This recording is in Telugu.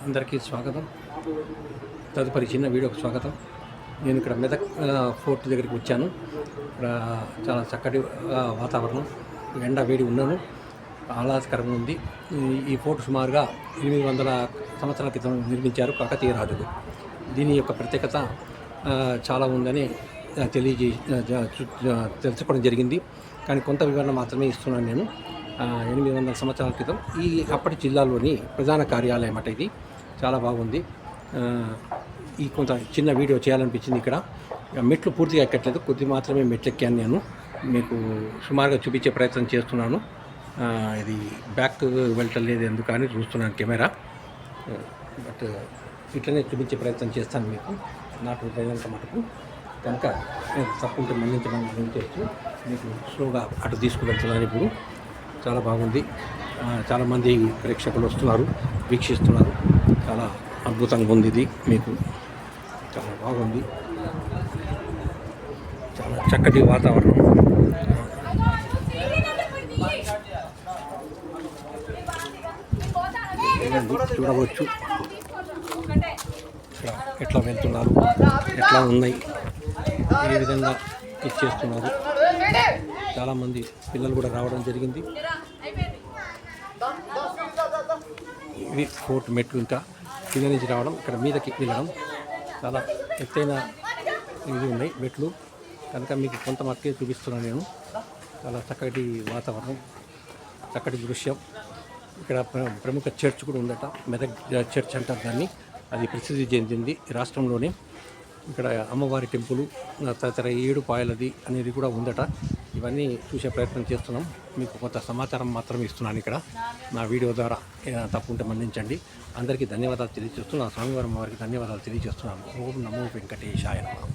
అందరికీ స్వాగతం. తదుపరి చిన్న వీడియోకి స్వాగతం. నేను ఇక్కడ మెదక్ ఫోర్ట్ దగ్గరికి వచ్చాను. ఇక్కడ చాలా చక్కటి వాతావరణం, ఎండ వేడి ఉన్నాను, ఆహ్లాదకరంగా ఉంది. ఈ ఫోర్ట్ సుమారుగా 800 సంవత్సరాల క్రితం నిర్మించారు కాకతీయ రాజులు. దీని యొక్క ప్రత్యేకత చాలా ఉందని తెలుసుకోవడం జరిగింది. కానీ కొంత వివరణ మాత్రమే ఇస్తున్నాను నేను. 800 సంవత్సరాల క్రితం అప్పటి జిల్లాలోని ప్రధాన కార్యాలయం అట. ఇది చాలా బాగుంది. ఈ కొంత చిన్న వీడియో చేయాలనిపించింది. ఇక్కడ మెట్లు పూర్తిగా ఎక్కట్లేదు, కొద్ది మాత్రమే మెట్లు ఎక్కాను. నేను మీకు సుమారుగా చూపించే ప్రయత్నం చేస్తున్నాను. ఇది బ్యాక్ వెళ్ళలేదు ఎందుకని చూస్తున్నాను కెమెరా, బట్ ఇట్లనే చూపించే ప్రయత్నం చేస్తాను మీకు నాకు అయినంత మటుకు. కనుక తప్పుంటే మన్నించేస్తూ మీకు స్లోగా అటు తీసుకువెళ్తున్నాను. ఇప్పుడు చాలా బాగుంది. చాలామంది ప్రేక్షకులు వస్తున్నారు, వీక్షిస్తున్నారు. చాలా అద్భుతంగా ఉంది. ఇది మీకు చాలా బాగుంది. చాలా చక్కటి వాతావరణం. చూడవచ్చు ఇక్కడ ఎట్లా వెళ్తున్నారు, ఎట్లా ఉన్నాయి, ఏ విధంగా ఇచ్చేస్తున్నారు. చాలామంది పిల్లలు కూడా రావడం జరిగింది. ఇది ఫోర్ట్ మెట్లు, ఇంకా కింద నుంచి రావడం, ఇక్కడ మీదకి వెళ్ళడం. చాలా ఎత్తైన ఇది ఉన్నాయి మెట్లు. కనుక మీకు కొంత మట్టుకే చూపిస్తున్నాను నేను. చాలా చక్కటి వాతావరణం, చక్కటి దృశ్యం. ఇక్కడ ప్రముఖ చర్చ్ కూడా ఉందట, మెదక్ చర్చ్ అంటారు దాన్ని. అది ప్రసిద్ధి చెందింది రాష్ట్రంలోనే. ఇక్కడ అమ్మవారి టెంపుల్, తదితర 7 పాయలది అనేది కూడా ఉందట. ఇవన్నీ చూసే ప్రయత్నం చేస్తున్నాం. మీకు కొంత సమాచారం మాత్రం ఇస్తున్నాను ఇక్కడ నా వీడియో ద్వారా. తప్పు ఉంటే మన్నించండి. అందరికీ ధన్యవాదాలు తెలియజేస్తున్నాను. నా స్వామివారి వారికి ధన్యవాదాలు తెలియజేస్తున్నాను. ఓం నమో వెంకటేశాయ నమః.